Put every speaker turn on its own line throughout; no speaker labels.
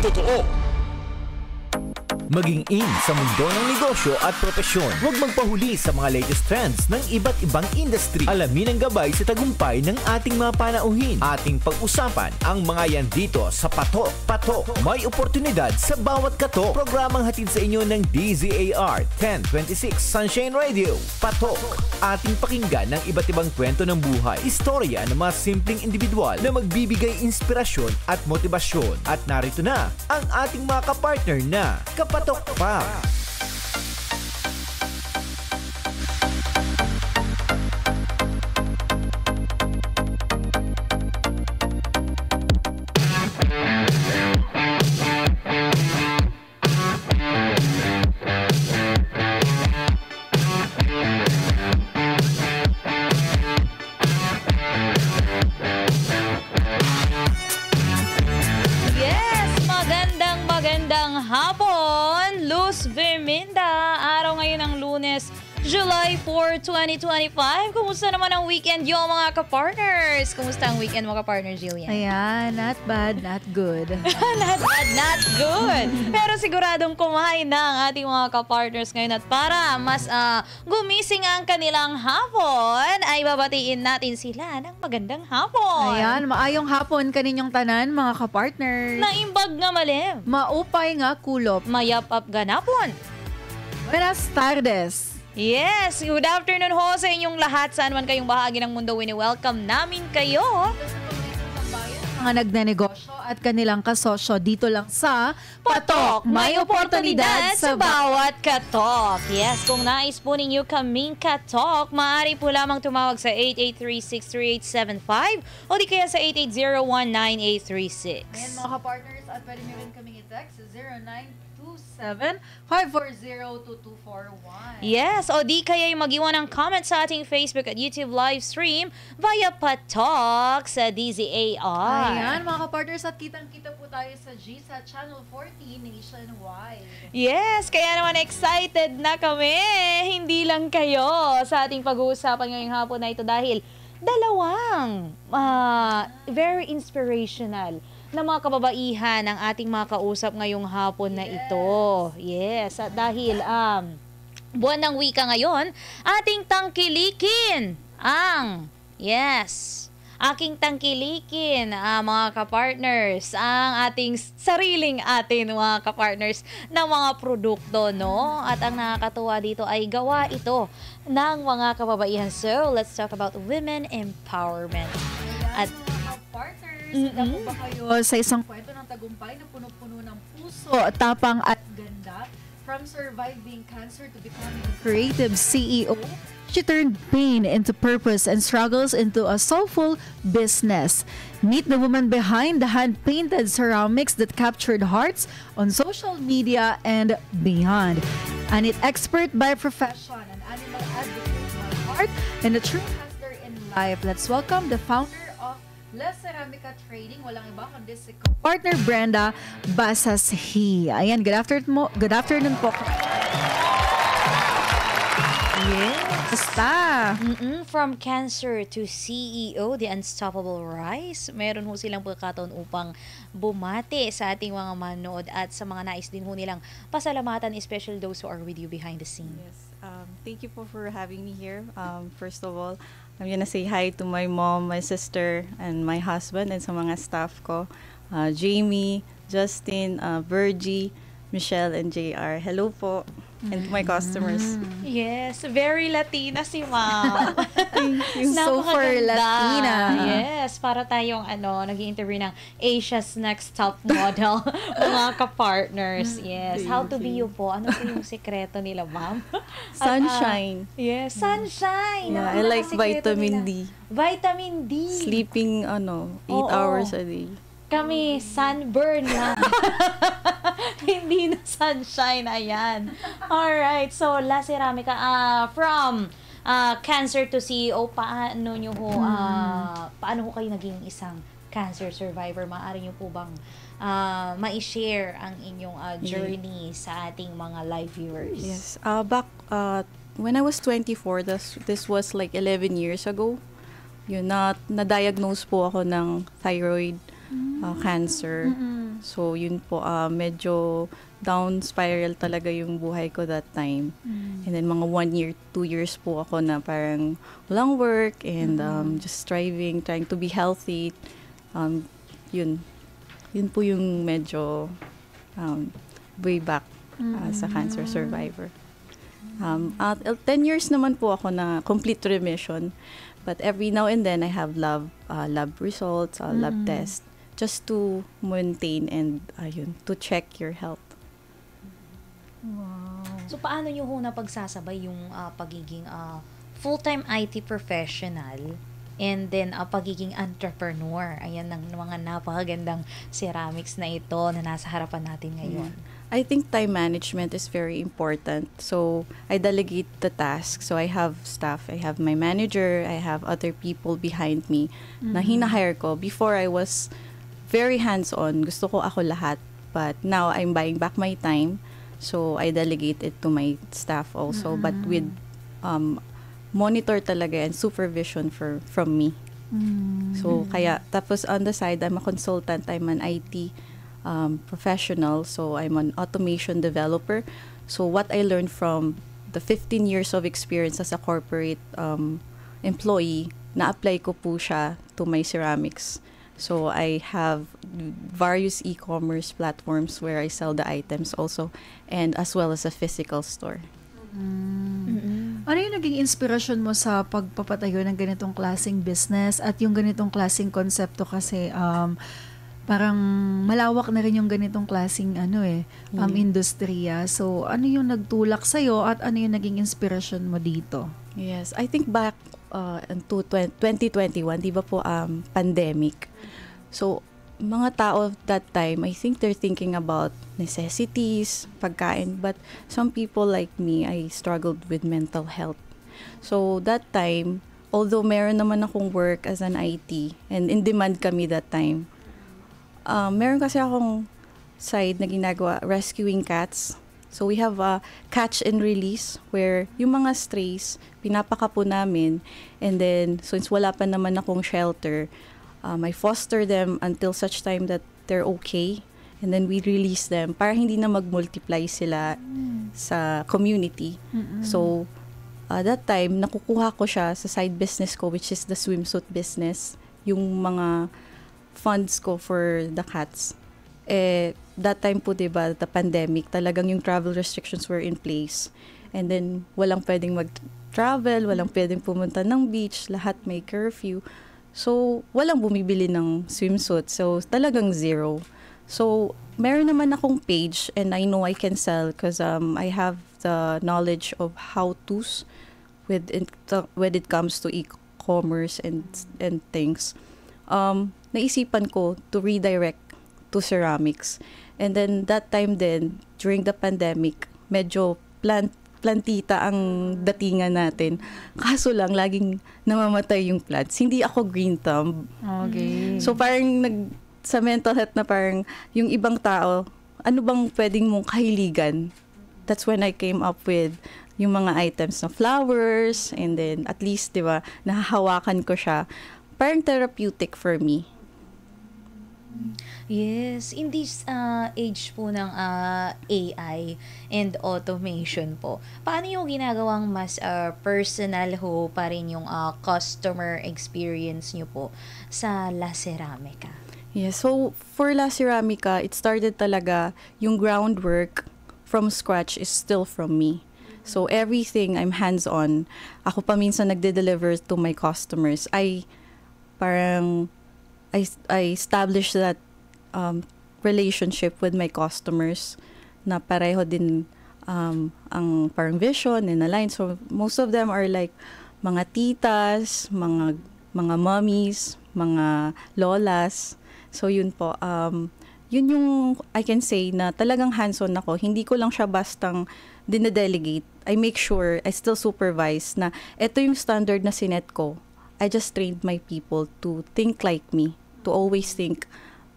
totoo.
Maging in sa mundo ng negosyo at propesyon. Huwag magpahuli sa mga latest trends ng iba't ibang industry. Alamin ang gabay sa tagumpay ng ating mga panauhin. Ating pag-usapan ang mga yan dito sa Patok. Patok, may oportunidad sa bawat katok. Programang hatid sa inyo ng DZAR 1026 Sunshine Radio. Patok, ating pakinggan ng iba't ibang kwento ng buhay. Istorya ng mga simpleng individual na magbibigay inspirasyon at motibasyon. At narito na ang ating mga kapartner na Kapatok Pa.
Magandang hapon, Luz Verminda. Araw ngayon ng Lunes, July 4, 2025. Kumusta naman ang weekend yung mga kapartners? Kumusta ang weekend mga kapartners, Jillian?
Ayan, not bad, not good.
Not bad, not good. Pero siguradong kumain na ang ating mga kapartners ngayon. At para mas gumising ang kanilang hapon, ay babatiin natin sila ng magandang hapon.
Ayan, maayong hapon kaninyong tanan, mga kapartners.
Naimbag nga malim.
Maupay nga kulop.
Mayap-up ganapon.
Buenas tardes.
Yes, good afternoon ho sa inyong lahat. Saan man kayong bahagi ng mundo, wini-welcome namin kayo.
Mga nagnenegosyo at kanilang kasosyo dito lang sa
Patok, may oportunidad sa bawat katok. Yes, kung nais po ninyo kaming katok, maaari po lamang tumawag sa 88363875 o di kaya sa 88019836.
Ayan mga kapartners, at pwede nyo rin kaming i-text sa 0927-540-2241.
Yes, o di kaya mag-iwan ng comment sa ating Facebook at YouTube live stream via Patok sa DZAR.
Ayan mga kapartners, at kitang-kita po tayo sa GSAT Channel 14 nationwide.
Yes, kaya naman excited na kami. Hindi lang kayo sa ating pag-uusapan ngayong hapon na ito dahil dalawang very inspirational na mga kababaihan ang ating mga kausap ngayong hapon na ito. Yes, at dahil buwan ng wika ngayon, ating tangkilikin aking tangkilikin mga kapartners, ang ating sariling mga kapartners na mga produkto, no? At ang nakakatuwa dito ay gawa ito ng mga kababaihan. So, let's talk about women empowerment. At
Handa po ba kayo sa isang kwento ng tagumpay na puno-puno ng puso, tapang at ganda? From surviving cancer to becoming a creative CEO, she turned pain into purpose and struggles into a soulful business. Meet the woman behind the hand-painted ceramics that captured hearts on social media and beyond. An expert by profession, an animal advocate by heart, and a true hustler in life. Let's welcome the founder La Ceramica Trading, walang iba kundi si partner Brenda Basashi. Ayan, good afternoon po.
yes.
Basta.
From cancer to CEO, the unstoppable rise. Meron ho silang pagkataon upang bumati sa ating mga manood at sa mga nais din ho nilang pasalamatan, especially those who are with you behind the scene.
Yes. Thank you for having me here. First of all, I'm gonna say hi to my mom, my sister, and my husband, and sa mga staff ko. Jamie, Justin, Virgie, Michelle, and JR. Hello po. And to my customers.
Yes, very Latina si Ma'am.
Thank you.
Super Latina.
Yes, para tayong nag-i-interview ng Asia's Next Top Model, mga ka-partners. Yes. How to be you po? Ano po yung sekreto nila, Ma'am?
Sunshine.
Yes, sunshine.
Yeah,
Ano
I
ang
like
sekreto
vitamin
nila?
D.
Vitamin D.
Sleeping 8
Oo.
hours a day.
Kami, sunburn lang. Hindi na sunshine, ayan. Alright, so La Ceramica, from cancer to CEO, paano ho kayo naging isang cancer survivor? Maaari nyo po bang ma-share ang inyong journey sa ating mga live viewers?
Yes. Back when I was 24, this was like 11 years ago. Yun, na-diagnose po ako ng thyroid cancer. So yun po, medyo down spiral talaga yung buhay ko that time. And then mga 1 year, 2 years po ako na parang walang work and just striving, trying to be healthy. Yun po yung medyo way back sa cancer survivor. 10 years naman po ako na complete remission. But every now and then I have lab results, lab test, just to maintain and to check your health.
Wow.
So, paano nyo ho napagsasabay yung pagiging full-time IT professional and then pagiging entrepreneur? Ayan ang mga napakagandang ceramics na ito na nasa harapan natin ngayon.
I think time management is very important. So, I delegate the task. So, I have staff. I have my manager. I have other people behind me na hinahire ko. Before, I was very hands-on. Gusto ko ako lahat. But now, I'm buying back my time. So, I delegate it to my staff also. But with monitor talaga and supervision from me. So, kaya, tapos on the side, I'm a consultant. I'm an IT professional. So, I'm an automation developer. So, what I learned from the 15 years of experience as a corporate employee, na-apply ko po siya to my ceramics. So, I have various e-commerce platforms where I sell the items also, and as well as a physical store.
Ano yung naging inspirasyon mo sa pagpapatayo ng ganitong klaseng business at yung ganitong klaseng konsepto kasi parang malawak na rin yung ganitong klaseng industriya. So, ano yung nagtulak sa'yo at ano yung naging inspirasyon mo dito?
Yes, I think back into 2021, di ba po pandemic. So, mga tao that time, I think they're thinking about necessities, pagkain, but some people like me, I struggled with mental health. So, that time, although meron naman akong work as an IT, and in demand kami that time, meron kasi akong side na ginagawa, rescuing cats. So, we have a catch and release where yung mga strays, pinapaka po namin. And then, since wala pa naman akong shelter, I foster them until such time that they're okay. And then, we release them para hindi na mag-multiply sila sa community. So, that time, nakukuha ko siya sa side business ko, which is the swimsuit business. Yung mga funds ko for the cats. That time po, diba, the pandemic, talagang yung travel restrictions were in place. And then, walang pwedeng mag-travel, walang pwedeng pumunta ng beach, lahat may curfew. So, walang bumibili ng swimsuit. So, talagang zero. So, meron naman akong page and I know I can sell because I have the knowledge of how-tos when it comes to e-commerce and things. Naisipan ko to redirect to ceramics. And then that time then, during the pandemic, medyo plantita ang datingan natin. Kaso lang, laging namamatay yung plants. Hindi ako green thumb.
Okay.
So parang sa mental health na parang yung ibang tao, ano bang pwedeng mong kahiligan? That's when I came up with yung mga items na flowers and then at least, di ba, nahahawakan ko siya. Parang therapeutic for me.
Yes, in this age po ng AI and automation po, paano yung ginagawang mas personal ho pa rin yung customer experience nyo po sa La Ceramica?
Yeah, so for La Ceramica, it started talaga, yung groundwork from scratch is still from me. So everything, I'm hands-on. Ako pa minsan nagde-deliver to my customers. I established that relationship with my customers na pareho din ang parang vision and align. So most of them are like mga titas, mga mommies, mga lolas. So yun po, yun yung I can say na talagang hands-on ako. Hindi ko lang siya bastang dinedelegate. I make sure I still supervise na ito yung standard na sinet ko. I just trained my people to think like me, to always think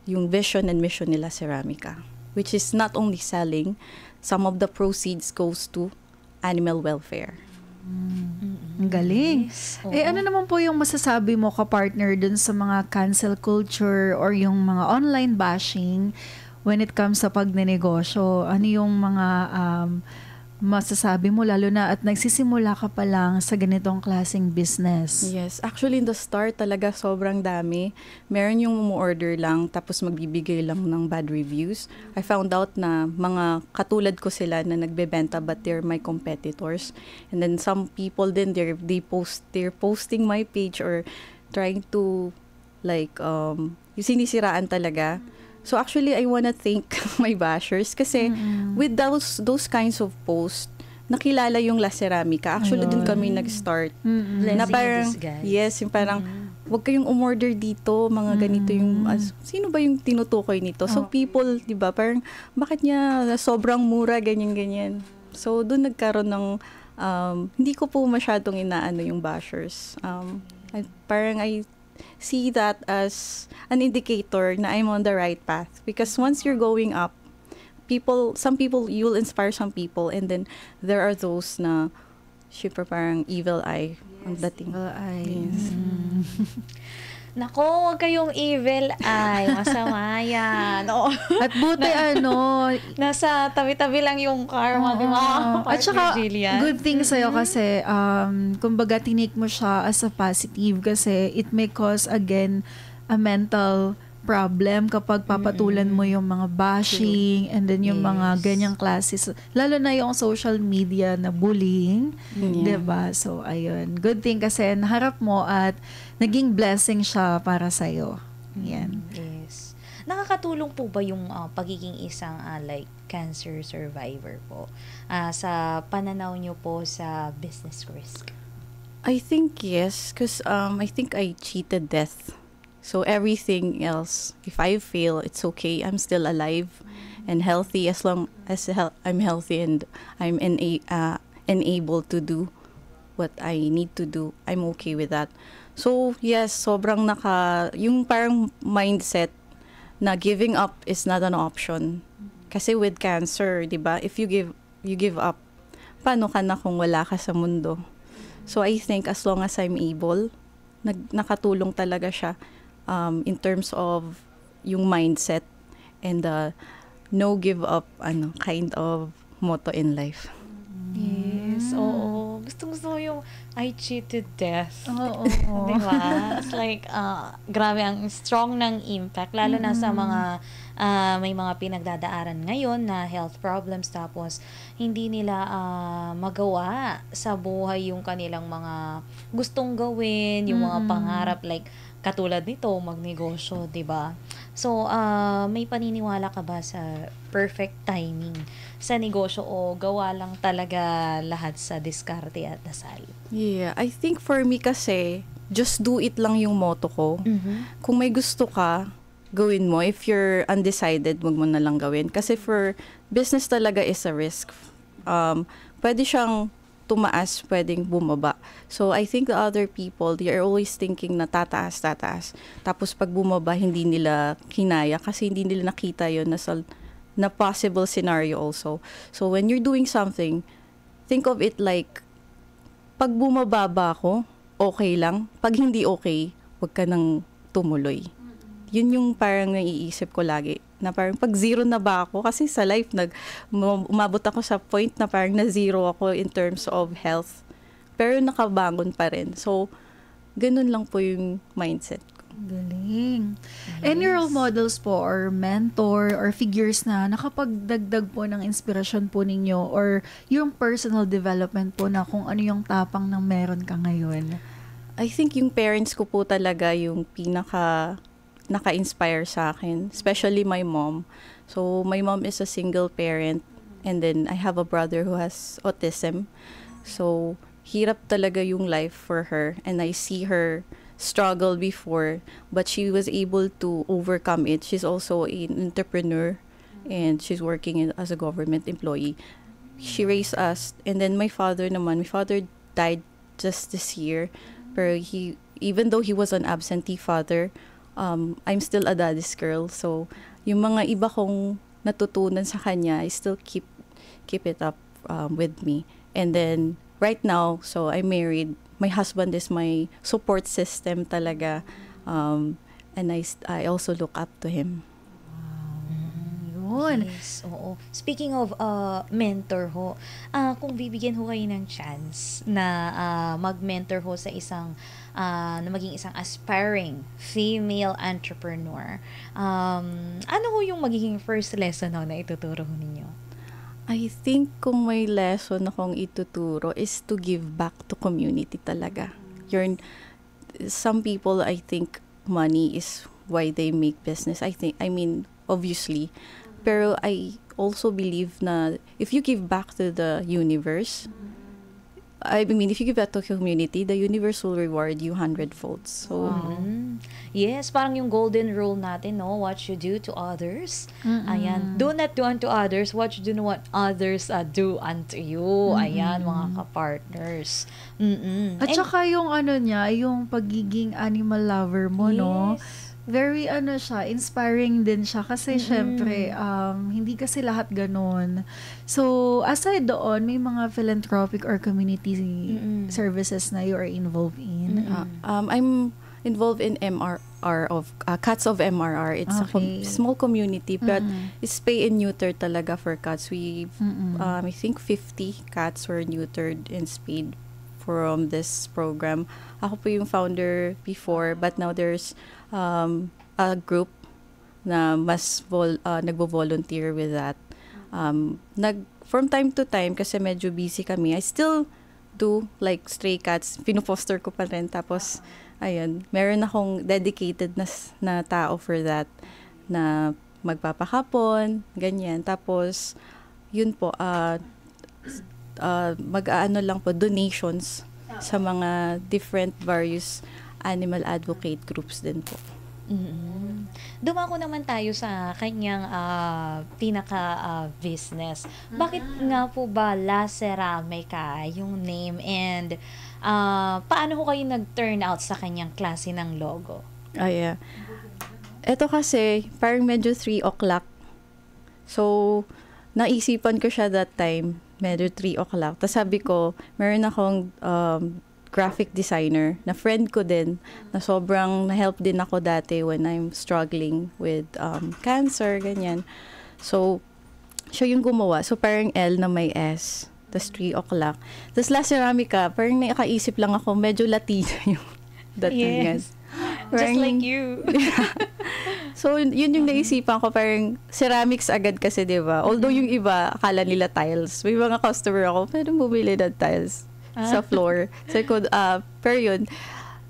yung vision and mission nila Ceramica, which is not only selling, some of the proceeds goes to animal welfare.
Ang galing.
Yes.
Ano naman po yung masasabi mo ka-partner dun sa mga cancel culture or yung mga online bashing when it comes sa pagnenegosyo? Ano yung mga masasabi mo lalo na at nagsisimula ka pa lang sa ganitong klaseng business?
Yes, actually in the start talaga sobrang dami. Meron yung umu-order lang tapos magbibigay lang ng bad reviews. I found out na mga katulad ko sila na nagbebenta but they're my competitors. And then some people din they're posting my page or trying to like yung sinisiraan talaga. So actually, I wanna thank my bashers kasi with those kinds of posts, nakilala yung La Ceramica. Actually, dun kami nag-start. Na parang, yes, yung parang, wag kayong umorder dito, mga ganito yung, sino ba yung tinutukoy nito? So people, di ba, parang, bakit niya sobrang mura, ganyan-ganyan. So dun nagkaroon ng, hindi ko po masyadong inaano yung bashers. I see that as an indicator na I'm on the right path because once you're going up, some people you'll inspire some people and then there are those na syempre parang evil eye ang dating.
Evil eye.
Yes.
Nako, huwag kayong evil eye. Masama yan. Oo.
At buti
Nasa tabi-tabi lang yung karma, di ba?
At saka,
Jillian.
good thing sa'yo kasi, kumbaga, tinake mo siya as a positive kasi it may cause, again, a mental problem kapag papatulan mo yung mga bashing and then yung mga ganyang classes. Lalo na yung social media na bullying. Diba? So, ayun. Good thing kasi naharap mo at naging blessing siya para sa'yo. Yan.
Yes. Nakakatulong po ba yung pagiging isang like cancer survivor po sa pananaw nyo po sa business risk?
I think yes, because I think I cheated death. So everything else, if I fail, it's okay. I'm still alive and healthy as long as I'm healthy and I'm enabled to do what I need to do. I'm okay with that. So yes, sobrang yung parang mindset na giving up is not an option. Kasi with cancer, 'di ba? If you give up, paano ka na kung wala ka sa mundo? So I think as long as I'm able, nakatulong talaga siya. In terms of yung mindset and no give up kind of motto in life.
Yes, oo. Gusto ko yung I cheated death.
Oo.
Diba? It's like, grabe ang strong ng impact. Lalo na sa mga, may mga pinagdadaanan ngayon na health problems tapos hindi nila magawa sa buhay yung kanilang mga gustong gawin, yung mga pangarap like katulad nito, magnegosyo, 'di ba? So, may paniniwala ka ba sa perfect timing sa negosyo o gawa lang talaga lahat sa diskarte at dasal?
Yeah, I think for me kasi, just do it lang yung motto ko. Kung may gusto ka, gawin mo. If you're undecided, wag mo na lang gawin. Kasi for business talaga is a risk. Pwede siyang tumaas, pwedeng bumaba. So, I think the other people, they are always thinking na tataas. Tapos, pag bumaba, hindi nila kinaya kasi hindi nila nakita yun na possible scenario also. So, when you're doing something, think of it like, pag bumababa ako, okay lang. Pag hindi okay, wag ka nang tumuloy. Yun yung parang naiisip ko lagi. Na parang pag zero na ba ako? Kasi sa life, umabot ako sa point na parang na zero ako in terms of health. Pero nakabangon pa rin. So, ganun lang po yung mindset ko.
Galing. Any role models po or mentor or figures na nakapagdagdag po ng inspirasyon po ninyo or yung personal development po na kung ano yung tapang na meron ka ngayon?
I think yung parents ko po talaga yung naka-inspire sa akin, especially my mom. So, my mom is a single parent and then I have a brother who has autism. So, hirap talaga yung life for her and I see her struggle before but she was able to overcome it. She's also an entrepreneur and she's working as a government employee. She raised us and then my father died just this year. Pero even though he was an absentee father, I'm still a daddy's girl. So, yung mga iba kong natutunan sa kanya, I still keep it up with me. And then, right now, so I'm married. my husband is my support system talaga. And I also look up to him.
Yun.
Yes, oo. Speaking of mentor ho, kung bibigyan ho kayo ng chance na mag-mentor ho sa isang na maging isang aspiring female entrepreneur, ano ho yung magiging first lesson ho na ituturo ho ninyo?
I think kung may lesson akong ituturo is to give back to community talaga. Some people, I think, money is why they make business. I mean, obviously. Pero I also believe na if you give back to the universe, I mean, if you give back to community, the universe will reward you 100-fold. So,
Yes, parang yung golden rule natin, no? What you do to others. Ayan. Do not do unto others what you do not want others do unto you. Ayan, mga kapartners.
At saka yung ano niya, yung pagiging animal lover mo, no? Very siya, inspiring din siya kasi syempre hindi kasi lahat ganun. So aside doon, may mga philanthropic or community services na you are involved in.
I'm involved in MRR of Cats of MRR. It's a small community, but it's spay and neuter talaga for cats. We I think 50 cats were neutered and spayed from this program. Ako po yung founder before, but now there's a group na mas nagvo-volunteer with that. From time to time, kasi medyo busy kami, I still do like stray cats. Pino-foster ko pa rin. Tapos, ayun, meron akong dedicated na tao for that na magpapakapon, ganyan. Tapos, yun po, mag-aano lang po, donations sa mga different various animal advocate groups din po.
Dumako naman tayo sa kanyang pinaka-business. Bakit nga po ba La Ceramica yung name, and paano ko kayo nag-turn out sa kanyang klase ng logo?
Yeah. Ito kasi, parang medyo 3 o'clock. So, naisipan ko siya that time, medyo 3 o'clock. Tapos sabi ko, meron akong graphic designer na friend ko din, na sobrang na-help din ako dati when I'm struggling with cancer, ganyan. So, siya yung gumawa. So, parang L na may S. Tapos 3 o'clock. Tapos La Ceramica, parang nakaisip lang ako, medyo Latina yung datingan.
Yes. Just like you.
So, yun yung naisipan ko, parang ceramics agad kasi, di ba? Although yung iba, akala nila tiles. May mga customer ako, pwede bumili ng tiles sa floor. So, pero yun,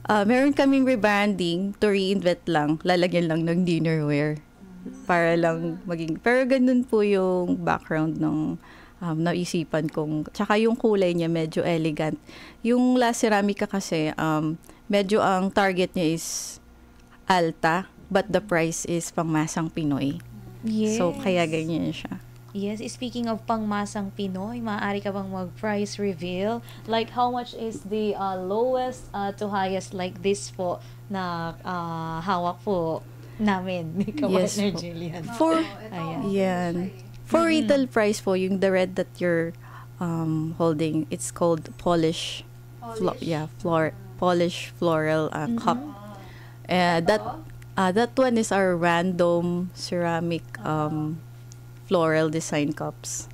meron kaming rebranding to reinvent lang. Lalagyan lang ng dinnerware. Para lang maging, pero ganun po yung background ng naisipan kong, tsaka yung kulay niya medyo elegant. Yung La Ceramica kasi, medyo ang target niya is alta, but the price is pangmasang Pinoy.
Yes.
So, kaya ganyan siya.
Yes, speaking of pangmasang Pinoy, maaari ka bang mag-price reveal? Like, how much is the lowest to highest like this po na hawak po namin ni
Yes
Partner
po.
Jillian?
Yan. For retail price po, yung the red that you're holding, it's called Polish floral cup. That one is our random ceramic floral design cups.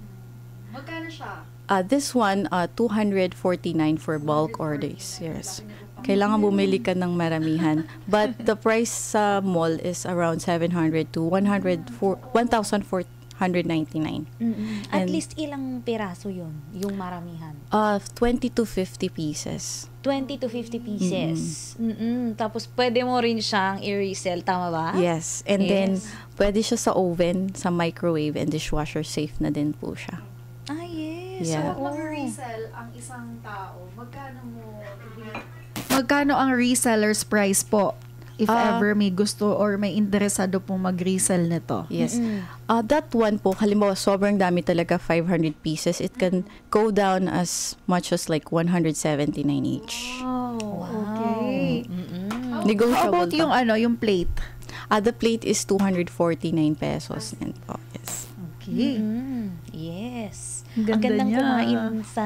Magkano siya?
This one, 249 for bulk orders. Yes. Kailangan bumili ka ng maramihan. But the price sa mall is around 700 to 1,499.
At
And,
least ilang piraso yun, yung maramihan?
20 to 50 pieces.
20 to 50 pieces. Tapos pwede mo rin siyang i-resell, tama ba?
Yes. And then,
Yes.
pwede siya sa oven, sa microwave, and dishwasher safe na din po siya.
Yes.
Yeah.
Oo.
Mag-resell ang isang tao, magkano ang reseller's price po? If ever may gusto or may interesado pong mag-resell nito.
Yes. That one po, halimbawa, sobrang dami talaga, 500 pieces. It can go down as much as like 179 each.
Wow. Okay. How
Negotiable
about
pa.
yung plate?
The plate is 249 pesos. And po, yes.
Okay.
Yes.
Ang
Ang
ganda
gandang
niya.
kumain sa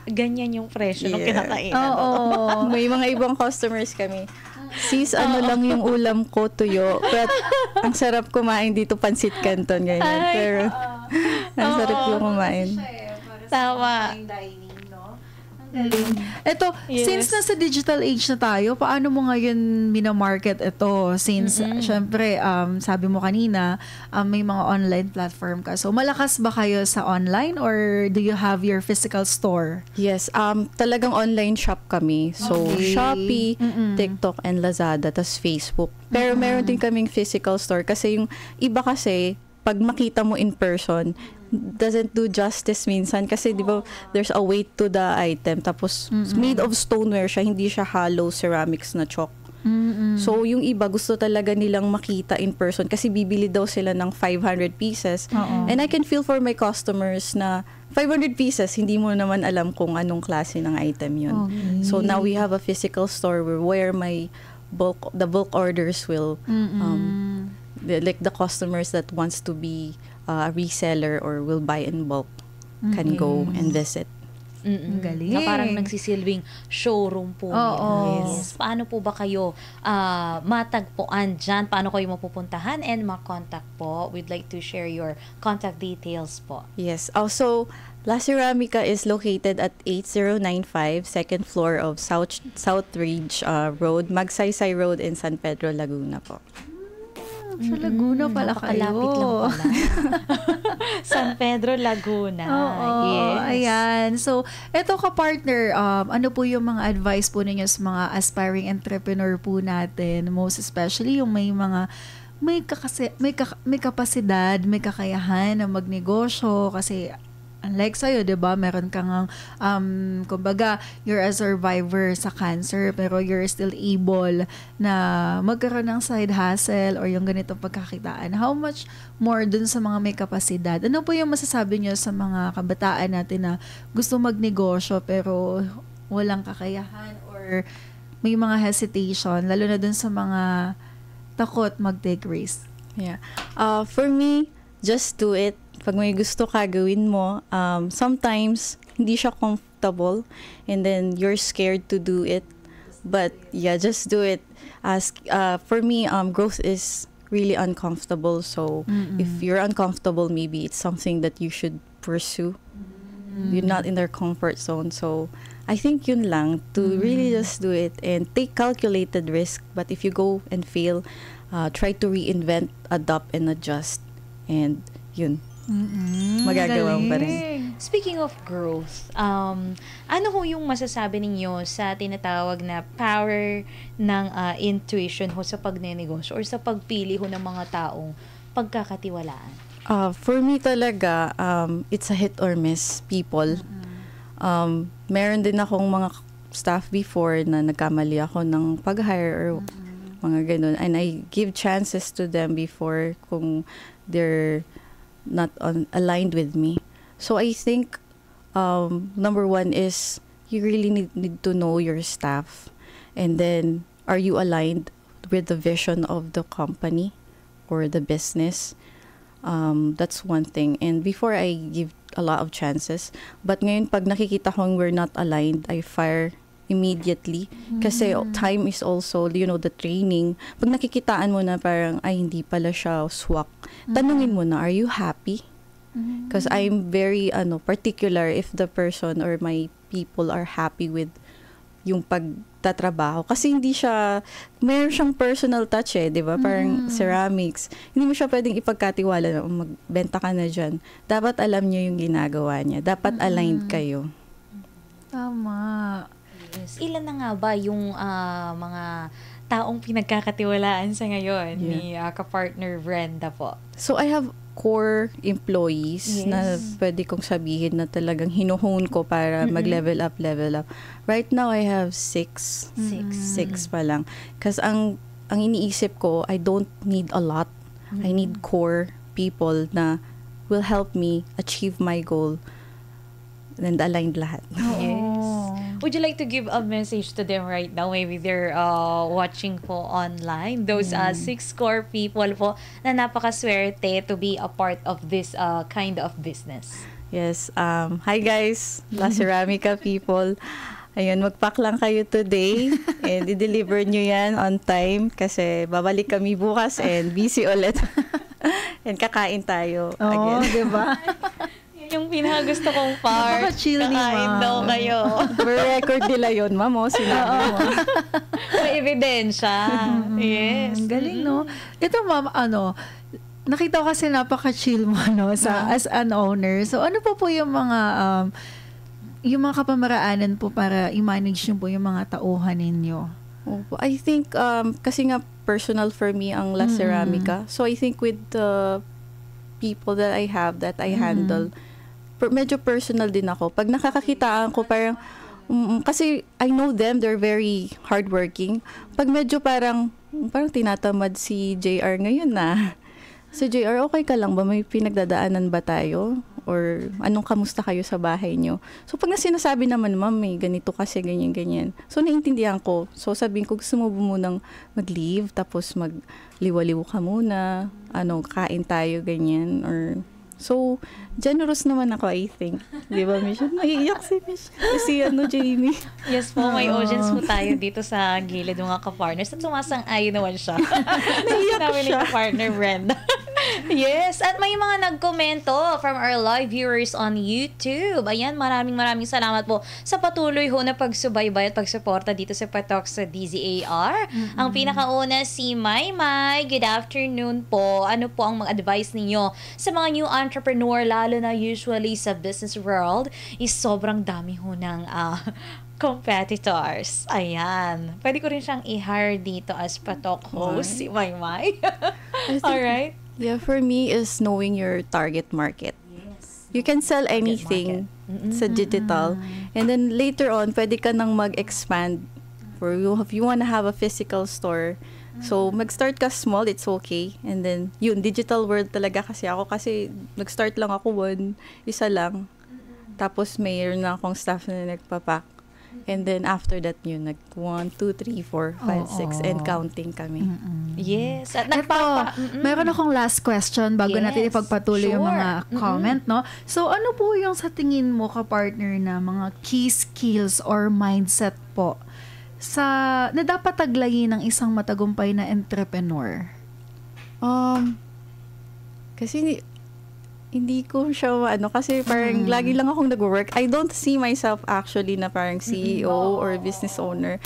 ganyan yung presyo nung
Yeah.
kinakain.
Oo.
May mga ibang customers kami. Sis, ano lang yung ulam ko, tuyo. But ang sarap kumain dito, pansit canton, ganyan.
Ay,
Pero ang sarap yung kumain.
Tama.
Ito,
Yes.
since nasa digital age na tayo, paano mo ngayon minamarket ito? Since, syempre, sabi mo kanina, may mga online platform ka. So, malakas ba kayo sa online or do you have your physical store?
Yes, talagang online shop kami. So,
Okay.
Shopee, TikTok, and Lazada, tas Facebook. Pero meron din kaming physical store kasi yung iba kasi, pag makita mo in person, doesn't do justice minsan kasi di ba there's a weight to the item tapos made of stoneware siya, hindi siya hollow ceramics na chalk. So yung iba gusto talaga nilang makita in person kasi bibili daw sila ng 500 pieces. And I can feel for my customers na 500 pieces, hindi mo naman alam kung anong klase ng item yun.
Okay.
So now we have a physical store where my the bulk orders will like the customers that wants to be a reseller or will buy in bulk can go and visit.
Ang galing.
Na parang nagsisilbing showroom po.
Oo.
Yes. Paano po ba kayo matagpuan dyan? Paano kayo mapupuntahan and makontak po? We'd like to share your contact details po.
Yes. Also, La Ceramica is located at 8095 second floor of South Ridge Road, Magsaysay Road in San Pedro, Laguna po.
Sa Laguna pala kayo.
Napakalapit lang pala. San Pedro, Laguna.
Oo,
Yes.
ayan. So, eto ka-partner, ano po yung mga advice po ninyo sa mga aspiring entrepreneur po natin? Most especially yung may mga may kapasidad, may kakayahan na magnegosyo kasi unlike sa'yo, di ba, meron kang, kumbaga, you're a survivor sa cancer, pero you're still able na magkaroon ng side hustle or yung ganitong pagkakitaan. How much more dun sa mga may kapasidad? Ano po yung masasabi nyo sa mga kabataan natin na gusto magnegosyo pero walang kakayahan or may mga hesitation, lalo na dun sa mga takot mag-take risk?
Yeah. For me, just do it. Pag may gusto ka, gawin mo. Sometimes, hindi siya comfortable and then you're scared to do it. But yeah, just do it. For me, growth is really uncomfortable. So if you're uncomfortable, maybe it's something that you should pursue. You're not in their comfort zone. So I think yun lang, to really just do it and take calculated risk. But if you go and fail, try to reinvent, adapt, and adjust. And yun. Magagawa mo pa rin.
Speaking of growth, ano ho yung masasabi ninyo sa tinatawag na power ng intuition ho sa pagnenegosyo or sa pagpili ho ng mga taong pagkakatiwalaan?
For me talaga, it's a hit or miss people. Meron din akong mga staff before na nagkamali ako ng pag-hire or mga ganun. And I give chances to them before kung they're not aligned with me. So I think number one is you really need to know your staff. And then, are you aligned with the vision of the company or the business? That's one thing. And before I give a lot of chances, but ngayon pag nakikita kong we're not aligned, I fire immediately. Kasi time is also, the training. Pag nakikitaan mo na parang, ay, hindi pala siya swak. Tanungin mo na, are you happy? Because I'm very, particular if the person or my people are happy with yung pagtatrabaho. Kasi hindi siya, mayroon siyang personal touch di ba? Parang ceramics. Hindi mo siya pwedeng ipagkatiwala na magbenta ka na dyan. Dapat alam niyo yung ginagawa niya. Dapat aligned kayo.
Tama.
Yes. Ilan na nga ba yung mga taong pinagkakatiwalaan sa ngayon ni ka-partner Brenda po?
So I have core employees na pwede kong sabihin na talagang hinuhone ko para mag-level up. Right now, I have 6. 6 pa lang. Kasi ang iniisip ko, I don't need a lot. I need core people na will help me achieve my goal and aligned lahat.
Yes. Would you like to give a message to them right now? Maybe they're watching po online. Those 6 core people po na napakaswerte to be a part of this kind of business.
Yes. Hi guys, La Ceramica people. Ayun, mag-pack lang kayo today and i-deliver nyo yan on time kasi babalik kami bukas and busy ulit. And kakain tayo again.
Diba?
Yung pinakagusto kong part.
Napaka-chill ni
Kakain
Ma'am.
daw kayo.
Per-record nila yun, ma'am. Sinabi mo.
May ebidensya. Yes.
Galing, no? Ito, ma'am, nakita ko kasi napaka-chill mo, no, as an owner. So, ano po yung mga kapamaraanan po para i-manage nyo po yung mga tauhan ninyo?
I think, kasi nga personal for me ang La Ceramica. So, I think with the people that I have, that I handle, medyo personal din ako. Pag nakakakitaan ko, parang, kasi I know them, they're very hardworking. Pag medyo parang tinatamad si JR ngayon na. Si JR, okay ka lang ba? May pinagdadaanan ba tayo? Or anong kamusta kayo sa bahay nyo? So pag sinasabi naman, ma'am, may ganito kasi, ganyan. So naiintindihan ko. So sabihin ko, gusto mo munang mag-leave, tapos magliwaliw ka muna, kain tayo, ganyan. Or so, generous naman ako, I think. Di ba, Mish? Naiiyak si Mish. Si Jamie.
Yes po, may audience po tayo dito sa gilid mga ka-partners at sumasang-ayon naman siya.
Naiiyak
Namin ni
siya.
ka-partner Brenda. Yes, at may mga nagkomento from our live viewers on YouTube. Ayan, maraming salamat po sa patuloy ho na pagsubaybay at pagsuporta dito sa Patok sa DZAR. Ang pinakauna si Maymay. Good afternoon po. Ano po ang mga advice ninyo sa mga new entrepreneur, lalo na usually sa business world, is sobrang dami ho ng competitors. Ayan. Pwede ko rin siyang i-hire dito as Patok host, si Maymay. Alright.
Yeah, for me is knowing your target market.
Yes.
You can sell anything sa digital. And then later on, pwede ka nang mag-expand. Or if you want to have a physical store, so mag-start ka small, it's okay. And then, yun, digital world talaga kasi ako. Kasi nag-start lang ako isa lang. Tapos mayroon na akong staff na nagpapack. And then after that yun, 1, 2, 3, 4, 5, 6, and counting kami.
Yes. At
Meron akong last question bago
Yes,
natin ipagpatuloy yung
sure.
mga comment, no? So, ano po yung sa tingin mo, ka-partner, na mga key skills or mindset po na dapat taglayin ng isang matagumpay na entrepreneur?
Kasi hindi ko siya kasi parang lagi lang akong nag-work. I don't see myself actually na parang CEO or business owner.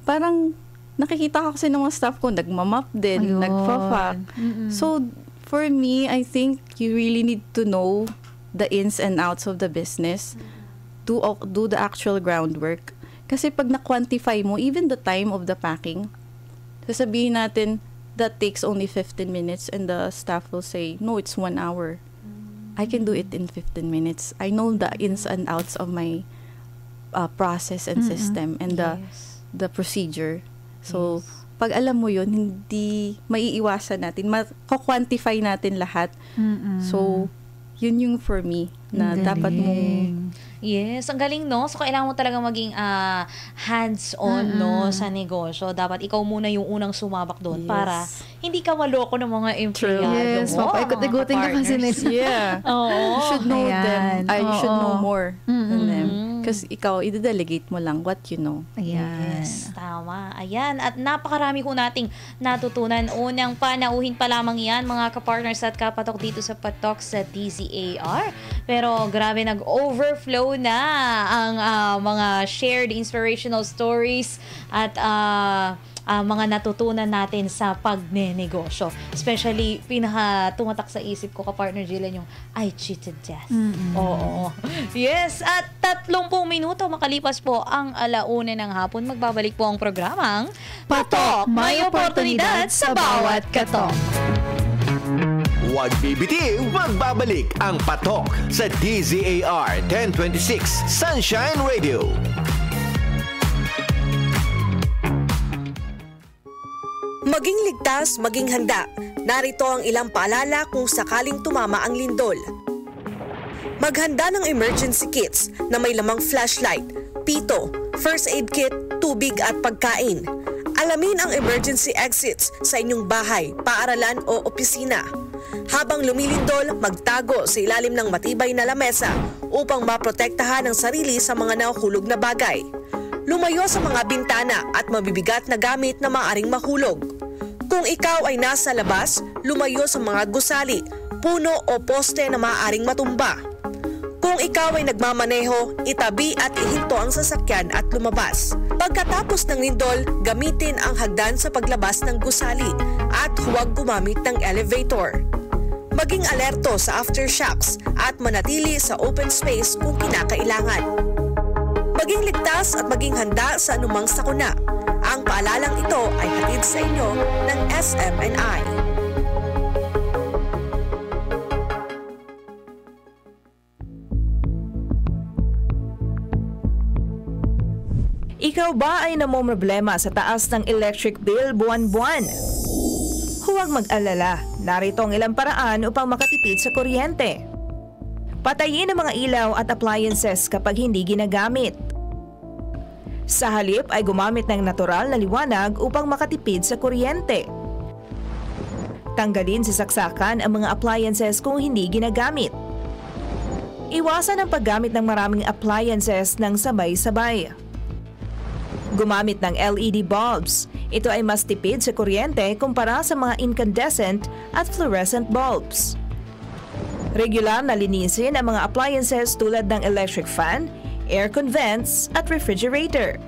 Parang nakikita ko kasi ng mga staff ko, nagmamap din, nagpa-pack. So, for me, I think you really need to know the ins and outs of the business. Do the actual groundwork. Kasi pag na-quantify mo, even the time of the packing, sasabihin natin, that takes only 15 minutes and the staff will say, no, it's 1 hour. I can do it in 15 minutes. I know the ins and outs of my process and system and the procedure. So, pag alam mo yun, hindi maiiwasan natin. Mako-quantify natin lahat. So, yun yung for me na dapat mong...
Yes, ang galing, no? So, kailangan mo talaga maging hands-on, no, sa negosyo. Dapat ikaw muna yung unang sumabak doon para hindi ka maloko ng mga empleyado
Yes,
mo.
papaikot-igutin ka kasi nila.
Yeah.
Oo.
You should know them. You should know more than them. Kasi ikaw, i-delegate mo lang what you know.
Ayan.
Yes, tama. Ayan. At napakarami ko nating natutunan. Unang panauhin pa lamang yan, mga kapartners at kapatok dito sa Patok sa DZAR. Pero grabe, nag-overflow na ang mga shared inspirational stories at mga natutunan natin sa pagnenegosyo. Especially, tumatak sa isip ko, ka-partner Jillian, yung I cheated death. Oo. Yes, at 30 minuto makalipas po ang 1:00 ng hapon. Magbabalik po ang programang Patok, may oportunidad sa bawat katok.
Huwag bibitiw, magbabalik ang Patok sa DZAR 1026 Sunshine Radio.
Maging ligtas, maging handa. Narito ang ilang paalala kung sakaling tumama ang lindol. Maghanda ng emergency kits na may lamang flashlight, pito, first aid kit, tubig at pagkain. Alamin ang emergency exits sa inyong bahay, paaralan o opisina. Habang lumilindol, magtago sa ilalim ng matibay na lamesa upang maprotektahan ang sarili sa mga nahuhulog na bagay. Lumayo sa mga bintana at mabibigat na gamit na maaaring mahulog. Kung ikaw ay nasa labas, lumayo sa mga gusali, puno o poste na maaaring matumba. Kung ikaw ay nagmamaneho, itabi at ihinto ang sasakyan at lumabas. Pagkatapos ng lindol, gamitin ang hagdan sa paglabas ng gusali at huwag gumamit ng elevator. Maging alerto sa aftershocks at manatili sa open space kung kinakailangan. Maging ligtas at maging handa sa anumang sakuna. Ang paalalang ito ay hatid sa inyo ng SMNI.
Ikaw ba ay namomroblema sa taas ng electric bill buwan-buwan? Huwag mag-alala, narito ang ilang paraan upang makatipid sa kuryente. Patayin ang mga ilaw at appliances kapag hindi ginagamit. Sa halip ay gumamit ng natural na liwanag upang makatipid sa kuryente. Tanggalin sa saksakan ang mga appliances kung hindi ginagamit. Iwasan ang paggamit ng maraming appliances ng sabay-sabay. Gumamit ng LED bulbs. Ito ay mas tipid sa kuryente kumpara sa mga incandescent at fluorescent bulbs. Regular na linisin ang mga appliances tulad ng electric fan, aircon vents at refrigerator.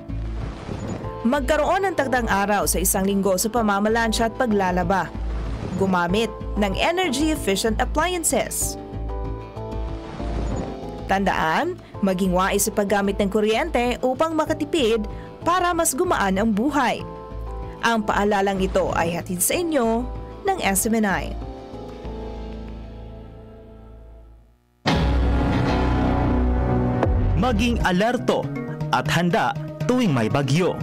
Magkaroon ng takdang araw sa isang linggo sa pamamalansya at paglalaba. Gumamit ng energy-efficient appliances. Tandaan, maging wais sa paggamit ng kuryente upang makatipid para mas gumaan ang buhay. Ang paalalang ito ay hatid sa inyo ng SMNI.
Maging alerto at handa tuwing may bagyo.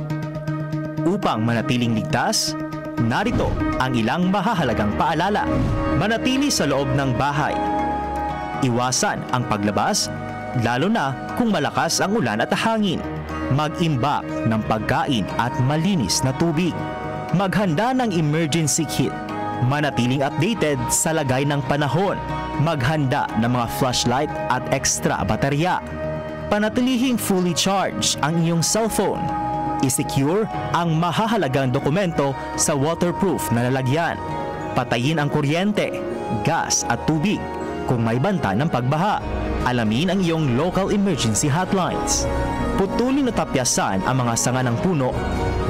Upang manatiling ligtas, narito ang ilang mahahalagang paalala. Manatili sa loob ng bahay. Iwasan ang paglabas, lalo na kung malakas ang ulan at hangin. Mag-imbak ng pagkain at malinis na tubig. Maghanda ng emergency kit. Manatiling updated sa lagay ng panahon. Maghanda ng mga flashlight at extra baterya. Panatilihing fully charged ang iyong cellphone. I-secure ang mahahalagang dokumento sa waterproof na lalagyan. Patayin ang kuryente, gas at tubig kung may banta ng pagbaha. Alamin ang iyong local emergency hotlines. Putulin at tapyasan ang mga sanga ng puno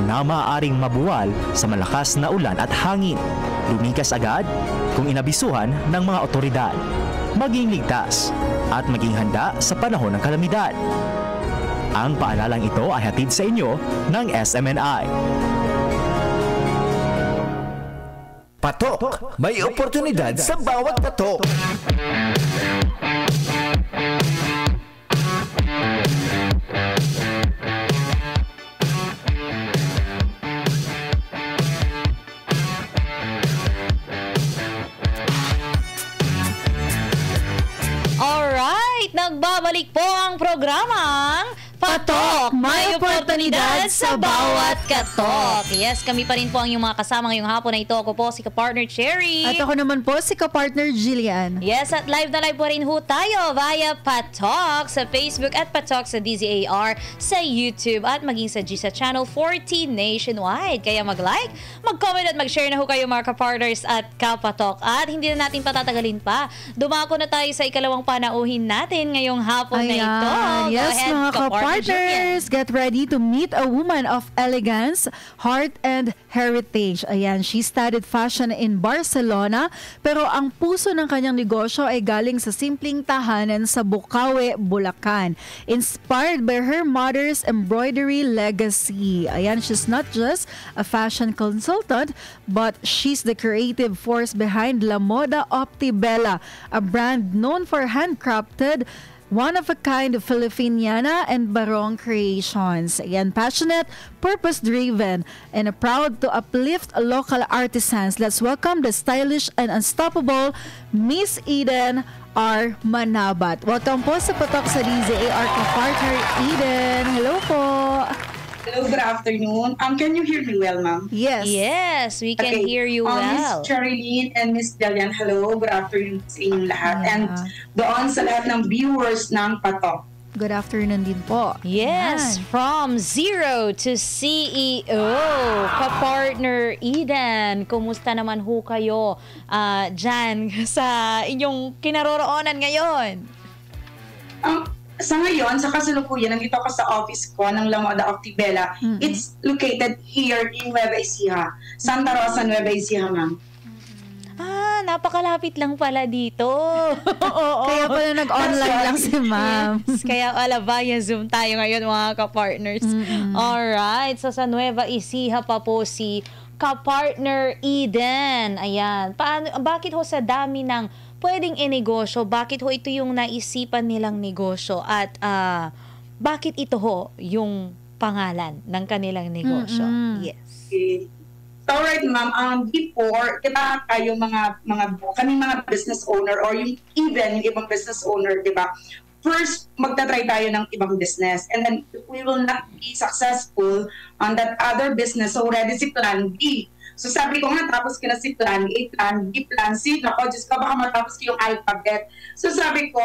na maaaring mabuwal sa malakas na ulan at hangin. Lumikas agad kung inabisuhan ng mga otoridad. Maging ligtas at maging handa sa panahon ng kalamidad. Ang paalalang ito ay hatid sa inyo ng SMNI.
Patok! May oportunidad sa bawat patok!
Alright! Nagbabalik po ang programang Patok! May oportunidad sa bawat katok. Yes, kami pa rin po ang inyong mga kasama ngayong hapon na ito. Ako po si ka-partner Cherry.
At ako naman po si ka-partner Jillian.
Yes, at live na live po rin ho tayo via Patok sa Facebook at Patok sa DZAR sa YouTube at maging sa GSA Channel 40 nationwide. Kaya mag-like, mag-comment at mag-share na ho kayo mga ka-partners at ka-Patok. At hindi na natin patatagalin pa. Dumako na tayo sa ikalawang panauhin natin ngayong hapon na ito.
Yes,
ahead,
mga ka-partners, get ready to meet a woman of elegance, heart, and heritage. Ayan, she studied fashion in Barcelona, pero ang puso ng kanyang negosyo ay galing sa simpleng tahanan sa Bukawi, Bulacan. Inspired by her mother's embroidery legacy. Ayan, she's not just a fashion consultant, but she's the creative force behind La Moda Optibella, a brand known for handcrafted, one-of-a-kind Filipiniana and Barong creations. Ayan, passionate, purpose-driven, and proud to uplift local artisans. Let's welcome the stylish and unstoppable Miss Eden R. Manabat. Welcome po sa Patok sa DZAR ka-partner Eden. Hello po!
Hello, good afternoon. Can you hear me well, ma'am?
Yes.
Yes, we can hear you well.
Miss Cherilyn and Miss Delian, hello. Good afternoon sa inyong lahat.
Yeah.
And doon sa lahat ng viewers ng Patok.
Good afternoon din po.
Yes,
Yan.
from zero to CEO, ka-partner Eden. Kumusta naman ho kayo dyan sa inyong kinaroroonan ngayon?
Sa ngayon, sa kasalukuyan, nandito ako sa office ko ng La Moda of Tibela. It's located here in Nueva Ecija. Santa Rosa, Nueva Ecija, ma'am.
Napakalapit lang pala dito. Oo.
Kaya pala nag-online lang si ma'am.
Yes, kaya via Zoom tayo ngayon mga ka-partners. Alright, so sa Nueva Ecija pa po si ka-partner Eden. Ayan. Bakit ho sa dami ng pwedeng inegosyo, bakit ho ito yung naisipan nilang negosyo at bakit ito ho yung pangalan ng kanilang negosyo? Yes.
Okay. So, right, ma'am, before, diba tayo kaming mga business owner or yung ibang business owner, diba? First, magta-try tayo ng ibang business. And then, if we will not be successful on that other business, so already si plan B. So sabi ko nga, tapos ko na si plan A, plan B, plan C. Naku, Diyos ko, baka matapos ko yung alphabet. So sabi ko,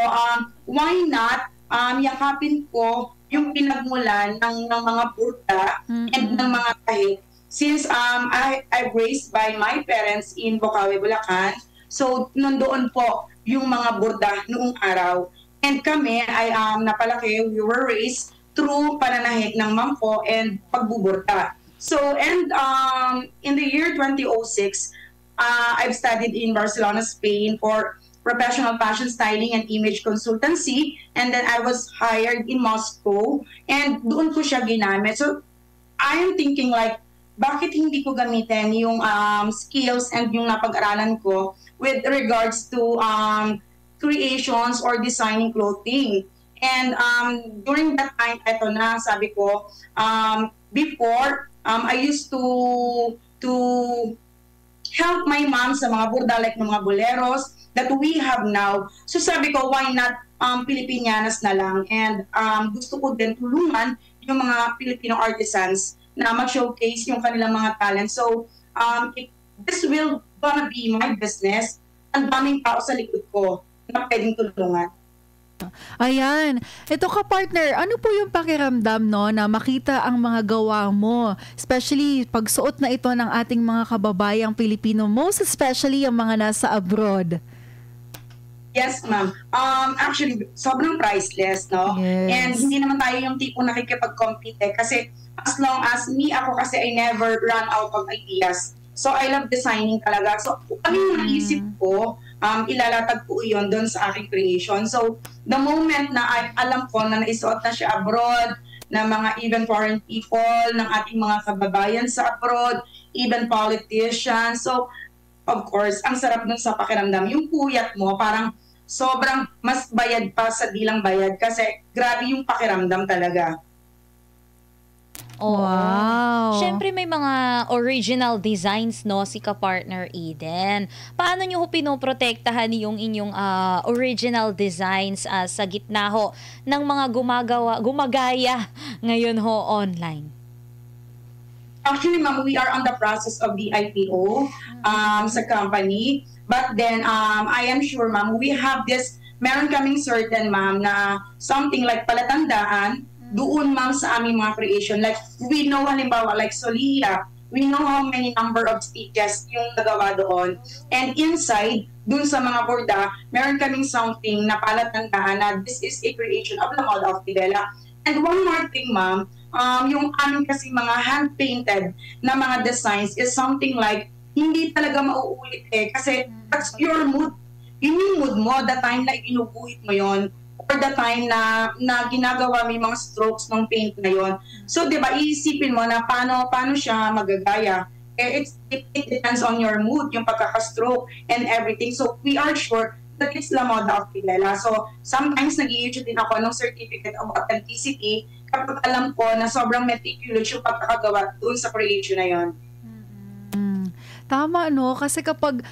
why not yakapin ko yung pinagmulan ng mga burda and ng mga kahit. Since I've raised by my parents in Bocaue, Bulacan, so nandoon po yung mga burda noong araw. And kami ay napalaki, we were raised through pananahik ng mom ko and pagbuburda. So, and in the year 2006, I've studied in Barcelona, Spain for professional fashion styling and image consultancy. And then I was hired in Moscow and doon ko siya ginamit. So, I am thinking like, bakit hindi ko gamitin yung skills and yung napag-aralan ko with regards to creations or designing clothing. And during that time, eto na, sabi ko, before, I used to help my mom sa mga burda like ng mga boleros that we have now. So sabi ko, why not Pilipianas na lang? And gusto ko din tulungan yung mga Filipino artisans na mag-showcase yung kanilang mga talent. So if this will gonna be my business, ang daming tao sa likod ko na pwedeng tulungan.
Ayan. Ito ka-partner, ano po yung pakiramdam no, na makita ang mga gawa mo? Especially pagsuot na ito ng ating mga kababayang Pilipino, most especially yung mga nasa abroad.
Yes, ma'am. Actually, sobrang priceless, no?
Yes.
And hindi naman tayo yung tipo nakikipag-compete kasi as long as ako kasi I never run out of ideas. So, I love designing talaga. So, ano yung naisip ko, ilalatag ko yun doon sa aking creation. So, the moment na alam ko na naisuot na siya abroad, na mga even foreign people, ng ating mga kababayan sa abroad, even politicians. So, of course, ang sarap dun sa pakiramdam. Yung puyat mo, parang sobrang mas bayad pa sa dilang bayad kasi grabe yung pakiramdam talaga.
Oo.
Wow.
Siyempre may mga original designs no si ka-partner Eden. Paano niyo ho pinoprotektahan yung inyong original designs sa gitna ho ng mga gumagaya ngayon ho online?
Actually, ma'am, we are on the process of the IPO sa company. But then, I am sure, ma'am, we have this, meron kaming certain, ma'am, na something like palatandaan doon, ma'am, sa aming mga creation. Like, we know, halimbawa, like Solia, we know how many number of stitches yung nagawa doon. And inside, doon sa mga borda, meron kaming something na palatandaan na this is a creation of La Moda of Tibela. And one more thing, ma'am, yung aming kasi mga hand-painted na mga designs is something like, hindi talaga mauulit kasi that's your mood. Yun yung mood mo, the time na inubuhit mo yon or the time na ginagawa mo yung mga strokes ng paint na yon. So, di ba, iisipin mo na paano siya magagaya. It depends on your mood, yung pagkaka-stroke and everything. So, we are sure that it's La Moda of Tibela. So, sometimes nag-i-issue din ako ng certificate of authenticity kapag alam ko na sobrang meticulous yung pagkakagawa doon sa creation na yon.
Tama, no? Kasi kapag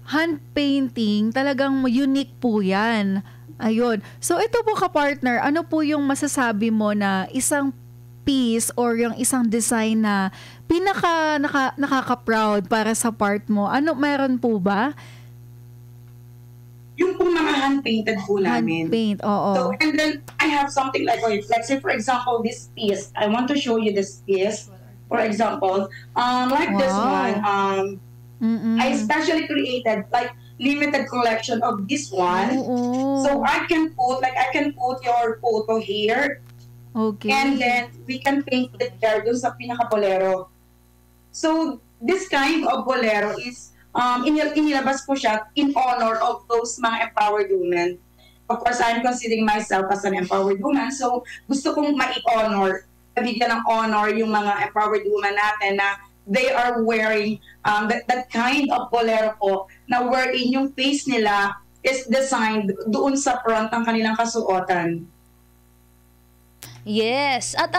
hand painting, talagang unique po yan. Ayun. So, ito po ka-partner, ano po yung masasabi mo na isang piece or yung isang design na nakaka-proud para sa part mo? Ano, meron po ba?
Yung pong mga hand-painted po namin.
Hand-paint, oo.
So, and then I have something like, let's say for example, this piece. I want to show you this piece. For example, like this one, I specially created like limited collection of this one. So I can put your photo here.
Okay.
And then we can paint it there dun sa pinaka-bolero. So this kind of bolero is inilabas ko siya in honor of those mga empowered women. Of course, I'm considering myself as an empowered woman. So gusto kong ma-honor, bigyan ng honor yung mga empowered women natin na they are wearing that kind of bolero po na wherein yung face nila is designed doon sa front ng kanilang kasuotan.
Yes, at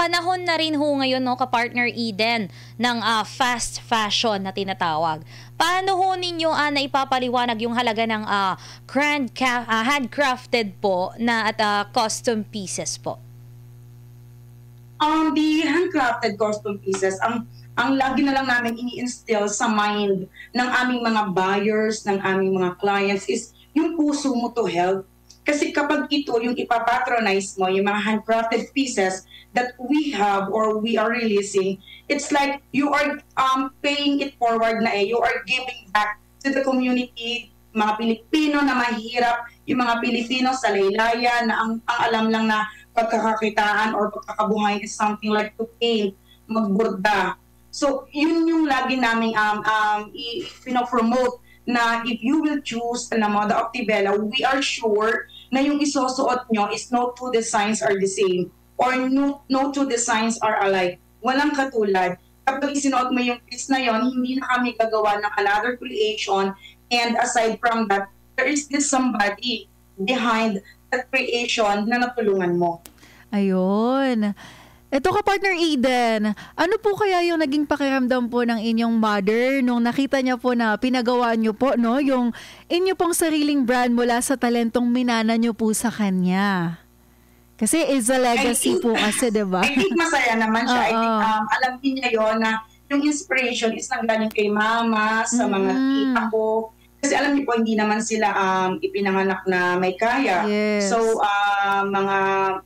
panahon na rin ho ngayon, no, ka-partner Eden, ng fast fashion na tinatawag. Paano ho ninyo naipapaliwanag yung halaga ng handcrafted po na at custom pieces po?
The handcrafted custom pieces, ang lagi na lang namin ini-instill sa mind ng aming mga buyers, ng aming mga clients is yung puso mo to help. Kasi kapag ito yung ipapatronize mo, yung mga handcrafted pieces that we have or we are releasing, it's like you are paying it forward na you are giving back to the community, mga Pilipino na mahirap, yung mga Pilipino sa laylayan na ang alam lang na pagkakakitaan or pagkakabuhayan is something like to paint, magborda. So yun yung lagi naming pinopromote na if you will choose na Moda of Tibela, we are sure na yung isusuot nyo is no two designs are the same or no two designs are alike. Walang katulad. Kapag isinuot mo yung piece na yon, hindi na kami gagawa ng another creation, and aside from that, there is this somebody behind that creation na natulungan mo.
Ayun. Ito ka-partner Eden, ano po kaya yung naging pakiramdam po ng inyong mother nung nakita niya po na pinagawa niyo po, no, yung inyo pong sariling brand mula sa talentong minana niyo po sa kanya? Kasi is a legacy po kasi, diba?
I think masaya naman siya. I think alam din niya yun na yung inspiration is nanggaling kay mama, sa mga tita ko. Kasi alam niyo po, hindi naman sila ipinanganak na may kaya.
Yes.
So, mga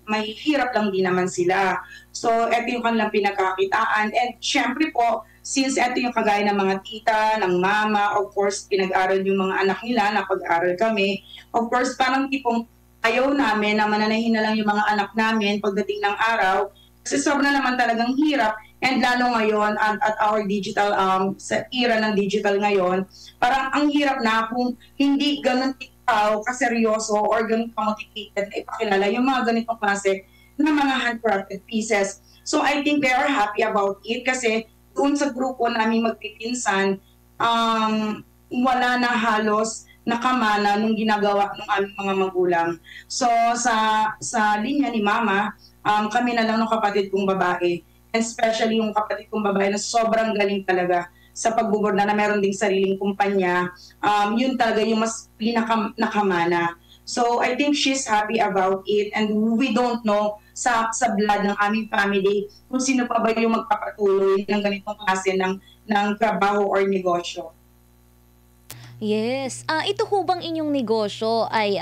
mahihirap lang din naman sila. So, ito yung kanilang pinagkakitaan. And syempre po, since ito yung kagaya ng mga tita, ng mama, of course, pinag-aral yung mga anak nila, napag-aral kami. Of course, parang tipong ayaw namin na mananahin na lang yung mga anak namin pagdating ng araw. Kasi sobrang naman talagang hirap. And lalo ngayon, at our digital, sa era ng digital ngayon, parang ang hirap na kung hindi ganun ikaw kaseryoso or ganun ka-motivated na ipakilala yung mga ganitong klase na mga handcrafted pieces. So I think they are happy about it kasi doon sa grupo namin magpipinsan, wala na halos nakamana nung ginagawa ng aming mga magulang. So sa linya ni Mama, kami na lang ng kapatid kong babae. And especially yung kapatid kong babae na sobrang galing talaga sa pagbuborda na meron ding sariling kumpanya. Yun talaga yung mas nakamana. So I think she's happy about it, and we don't know sa blood ng aming family kung sino pa ba yung magpapatuloy ng ganitong klase ng trabaho or negosyo.
Yes. Ito ho bang inyong negosyo ay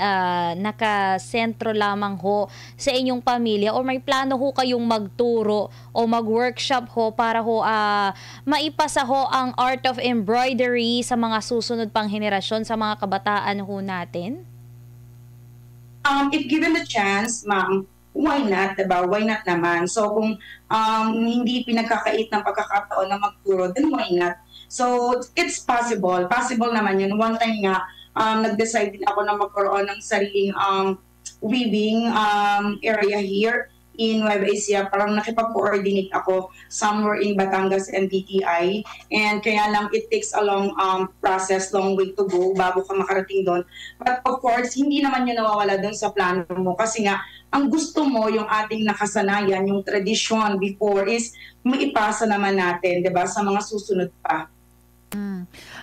nakasentro lamang ho sa inyong pamilya o may plano ho kayong magturo o mag-workshop ho para ho maipasa ho ang art of embroidery sa mga susunod pang henerasyon, sa mga kabataan ho natin?
If given the chance, ma'am, why not, diba? Why not naman? So kung hindi pinagkakait ng pagkakataon na magturo, then why not? So, it's possible. Possible naman yun. One time nga, nag-decide din ako na magkaroon ng sariling weaving area here in Nueva Ecija. Parang nakipag-coordinate ako somewhere in Batangas and DTI. And kaya lang, it takes a long process, long way to go bago ka makarating doon. But of course, hindi naman yun nawawala doon sa plano mo. Kasi nga, ang gusto mo, yung ating nakasanayan, yung tradition before is maipasa naman natin, 'di ba, sa mga susunod pa.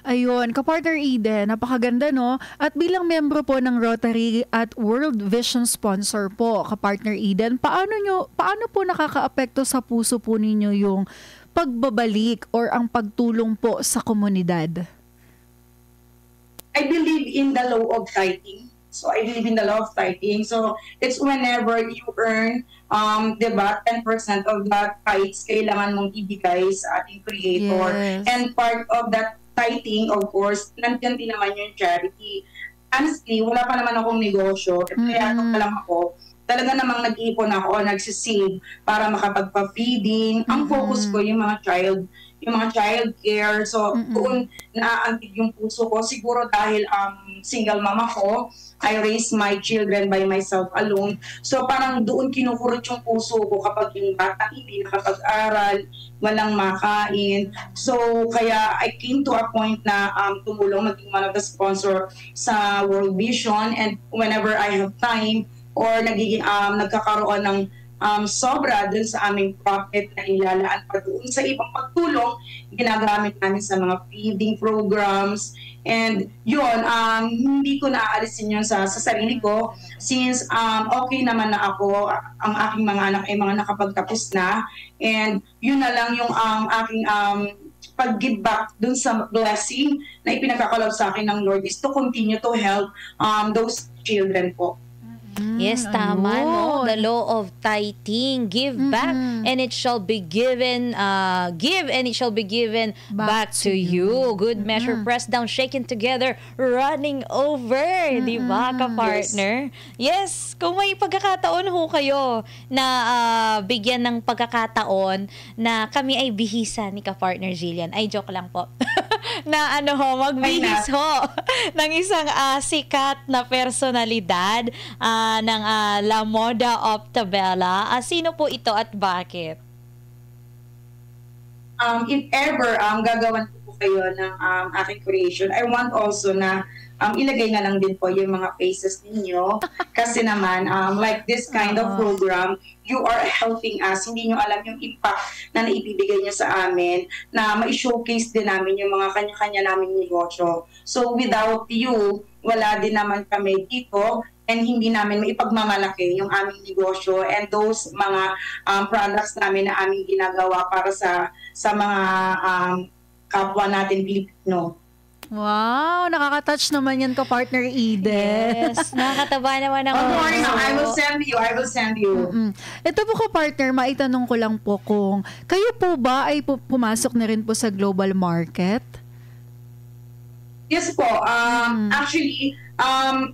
Ayun, kapartner Eden, napakaganda no? At bilang membro po ng Rotary at World Vision sponsor po, kapartner Eden, paano po nakakaapekto sa puso po ninyo yung pagbabalik or ang pagtulong po sa komunidad?
I believe in the law of tithing. So I believe in the law of tithing. So it's whenever you earn, diba, 10% of that tithes, kailangan mong ibigay sa ating Creator.
Yes.
And part of that tithing, of course, nandiyan din naman yung charity. Honestly, wala pa naman akong negosyo. Kaya pa lang ako, talaga namang nag-iipon ako, nagsisave para makapagpa-feeding. Ang focus ko yung mga child care. So, doon naaantig yung puso ko. Siguro dahil single mama ko, I raised my children by myself alone. So, parang doon kinukurot yung puso ko kapag yung bata hindi nakapag-aral, walang makain. So, kaya I came to a point na tumulong, maging one of the sponsor sa World Vision. And whenever I have time or nagkakaroon ng sobra dun sa aming profit na ilalaan pa doon sa ibang pagtulong, ginagamit namin sa mga feeding programs. And yun, hindi ko naaalisin yun sa sarili ko since okay naman na ako, ang aking mga anak ay mga nakapagtapos na. And yun na lang yung aking pag-give back dun sa blessing na ipinagkakalob sa akin ng Lord is to continue to help those children po.
Yes, tama, no? The law of tithing. Give back and it shall be given, give and it shall be given back to you. Good measure, pressed down, shaken together, running over. Di ba, ka-partner? Yes, kung may pagkakataon ho kayo na bigyan ng pagkakataon na kami ay bihisa ni ka-partner Jillian. Ay, joke lang po. Na magbihis ho ng isang sikat na personalidad ng La Moda Optabella. Sino po ito at bakit?
If ever gagawan po kayo ng aking creation, I want also na ilagay na lang din po yung mga faces ninyo. Kasi naman, like this kind of program, you are helping us. Hindi nyo alam yung impact na naibibigay nyo sa amin, na ma-showcase din namin yung mga kanya-kanya naming negosyo. So without you, wala din naman kami dito, and hindi namin maipagmamalaki yung aming negosyo and those mga products namin na aming ginagawa para sa mga kapwa natin Pilipino.
Wow, nakaka-touch naman yan ka-partner Eden.
Yes, nakakataba naman ang
I will send you.
Ito po ka-partner, maitanong ko lang po kung kayo po ba ay pumasok na rin po sa global market?
Yes po. Actually,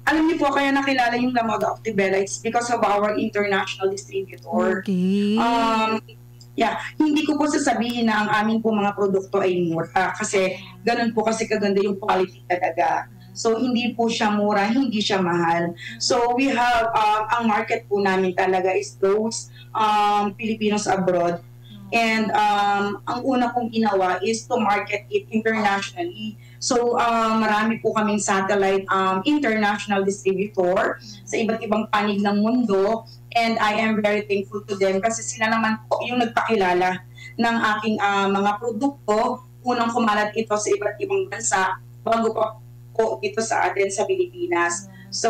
alam niyo po, kaya nakilala yung La Moda Optabella, it's because of our international distributor.
Okay.
Hindi ko po sasabihin na ang aming po mga produkto ay mura kasi ganun po kasi kaganda yung quality talaga. So, hindi po siya mura, hindi siya mahal. So, we have, ang market po namin talaga is those Filipinos abroad. And ang una kong ginawa is to market it internationally. So, marami po kaming satellite international distributor sa iba't ibang panig ng mundo. And I am very thankful to them kasi sila naman po yung nagpakilala ng aking mga produkto. Unang kumalat ito sa iba't ibang bansa bago pa po ito sa atin sa Pilipinas. So,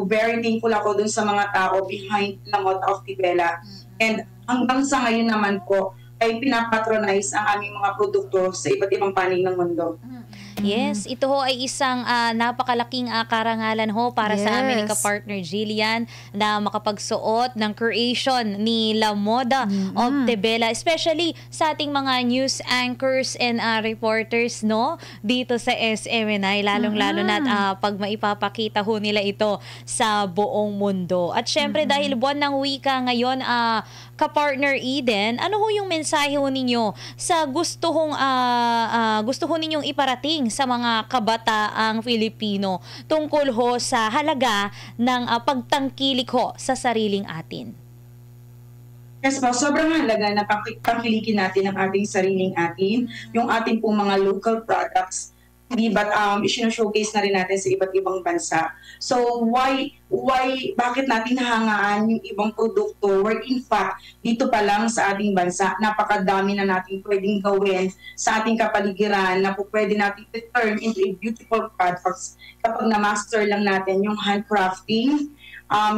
very thankful ako dun sa mga tao behind La Moda Optabella. And hanggang sa ngayon naman po, ay pinapatronize ang aming mga produkto sa iba't ibang panig ng mundo.
Yes, ito ho ay isang napakalaking karangalan ho para sa amin ni ka-partner Jillian na makapagsuot ng creation ni La Moda Optabella, especially sa ating mga news anchors and reporters, no, dito sa SMNI, lalong-lalo na pag maipapakita ho nila ito sa buong mundo. At syempre dahil buwan ng wika ngayon, ka-partner Eden, ano ho yung mensahe ho ninyo sa gusto ho ninyong iparating sa mga kabataang Filipino tungkol ho sa halaga ng pagtangkilik ho sa sariling atin?
Yes po, sobrang halaga na tangkilikin natin ang ating sariling atin, yung ating pong mga local products. di ba't isinashowcase na rin natin sa iba't ibang bansa. So bakit natin hahangaan yung ibang produkto where in fact dito pa lang sa ating bansa napakadami na natin pwedeng gawin sa ating kapaligiran na po pwede natin turn into a beautiful products kapag na-master lang natin yung handcrafting.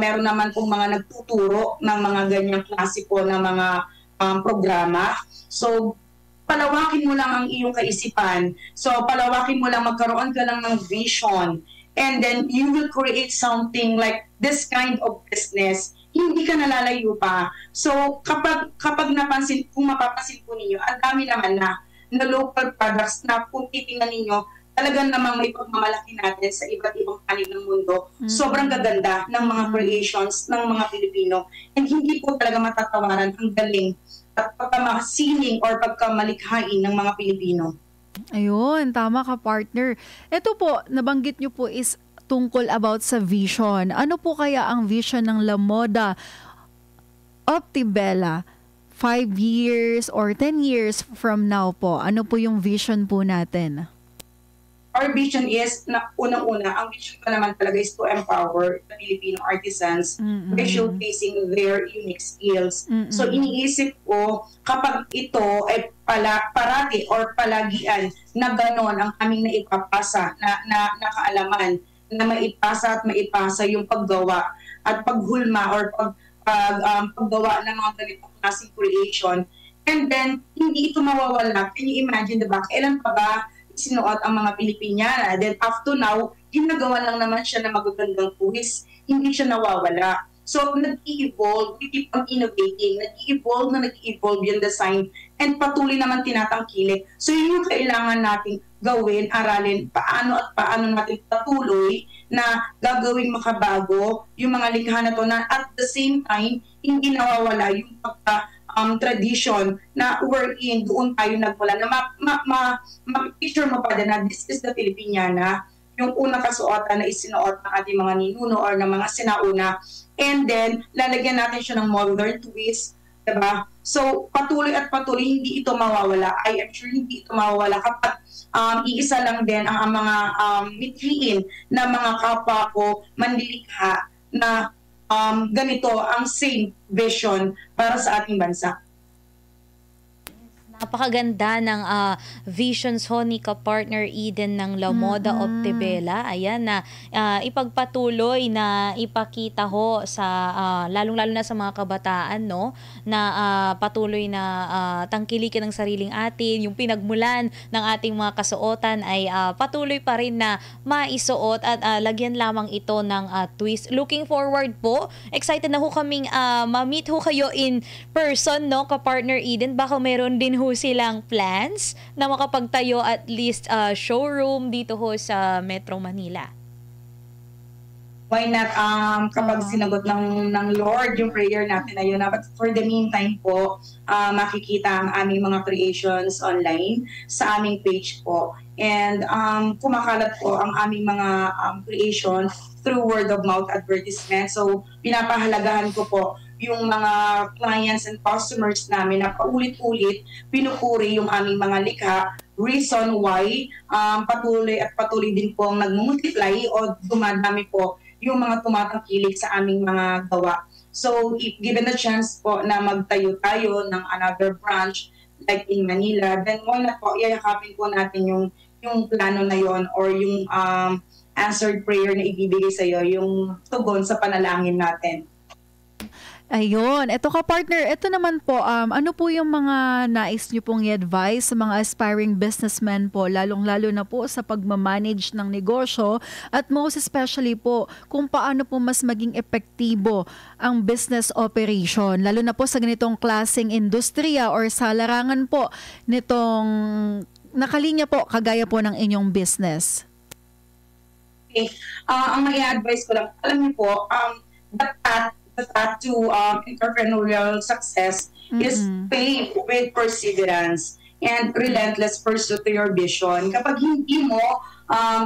Meron naman pong mga nagtuturo ng mga ganyang klase po ng mga programa. So palawakin mo lang ang iyong kaisipan. So, palawakin mo lang, magkaroon ka lang ng vision. And then, you will create something like this kind of business. Hindi ka nalalayo pa. So, kapag napansin, kung mapapansin po ninyo, ang dami naman na local products na kung titingnan ninyo, talagang namang may pagmamalaki natin sa iba't ibang panig ng mundo. Sobrang gaganda ng mga creations ng mga Pilipino. And hindi po talaga matatawaran ang galing at pagkamasining or pagkamalikhain ng mga Pilipino.
Ayun, tama ka, partner. Ito po, nabanggit nyo po is tungkol about sa vision. Ano po kaya ang vision ng La Moda Optibella 5 years or 10 years from now po? Ano po yung vision po natin?
Our vision is, na unang-una, ang vision pa naman talaga is to empower the Filipino artisans by showcasing their unique skills. So iniisip ko, kapag ito ay parati or palagian na gano'n ang aming naipapasa na kaalaman, na maipasa at maipasa yung paggawa at paghulma or paggawa ng mga ganitong klaseng creation. And then, hindi ito mawawala. Can you imagine, diba? Kailan pa ba sinuot ang mga Pilipiniana? Then up to now, ginagawa lang naman siya na magagandang puwis. Hindi siya nawawala. So, nag-i-evolve, we keep on innovating, nag-i-evolve yung design, and patuloy naman tinatangkilik. So, yun yung kailangan nating gawin, aralin, paano natin patuloy na gagawing makabago yung mga likha na to na at the same time, hindi nawawala yung tradition na wherein doon tayo nagmula na ma-picture mo pa din na this is the Filipiniana, yung unang kasuotan na isinuot ng ating mga ninuno or ng mga sinauna, and then lalagyan natin siya ng modern twist, diba? So patuloy at patuloy, hindi ito mawawala. I am sure hindi ito mawawala kapag iisa lang din ang mga mithiin na mga kapwa ko manlilikha na ganito ang same vision para sa ating bansa.
Napakaganda ng visions ho ni ka-partner Eden ng La Moda Optibella. Ayan na ipagpatuloy na ipakita ho sa lalong-lalo na sa mga kabataan, no, na patuloy na tangkilikin ng sariling atin, yung pinagmulan ng ating mga kasuotan ay patuloy pa rin na maisuot at lagyan lamang ito ng twist. Looking forward po. Excited na ho kaming ma-meet ho kayo in person, no, ka-partner Eden. Baka meron din ho silang plans na makapagtayo at least showroom dito ho sa Metro Manila.
Why not kapag sinagot ng Lord yung prayer natin na yun. But for the meantime po, makikita ang aming mga creations online sa aming page po. And kumakalat po ang aming mga creation through word of mouth advertisement. So pinapahalagahan ko po yung mga clients and customers namin na paulit-ulit pinupuri yung aming mga likha. Reason why patuloy at patuloy din po ang nag-multiply o dumadami po yung mga tumatangkilik sa aming mga gawa. So, if given the chance po na magtayo tayo ng another branch like in Manila, then why not po, yayakapin po natin yung plano na yon or yung answered prayer na ibibigay sa iyo, yung tugon sa panalangin natin.
Ayun, eto ka-partner, eto naman po, ano po yung mga nais nyo pong i-advise sa mga aspiring businessmen po, lalong-lalo na po sa pagmamanage ng negosyo at most especially po kung paano po mas maging epektibo ang business operation, lalo na po sa ganitong klaseng industriya or sa larangan po nitong nakalinya po, kagaya po ng inyong business.
Okay. Ang mai-advise ko lang, alam niyo po, the path to entrepreneurial success is paved with perseverance and relentless pursuit to your vision. Kapag hindi mo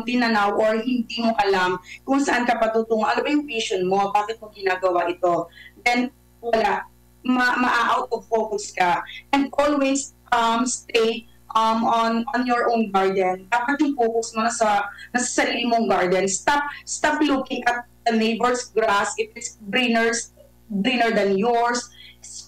tinanaw or hindi mo alam kung saan ka patutungo, ano ba yung vision mo, bakit mo ginagawa ito, then wala, ma-out of focus ka. And always stay on your own garden. Dapat yung focus mo nasa sarili mong garden. Stop looking at the neighbor's grass if it's greener than yours.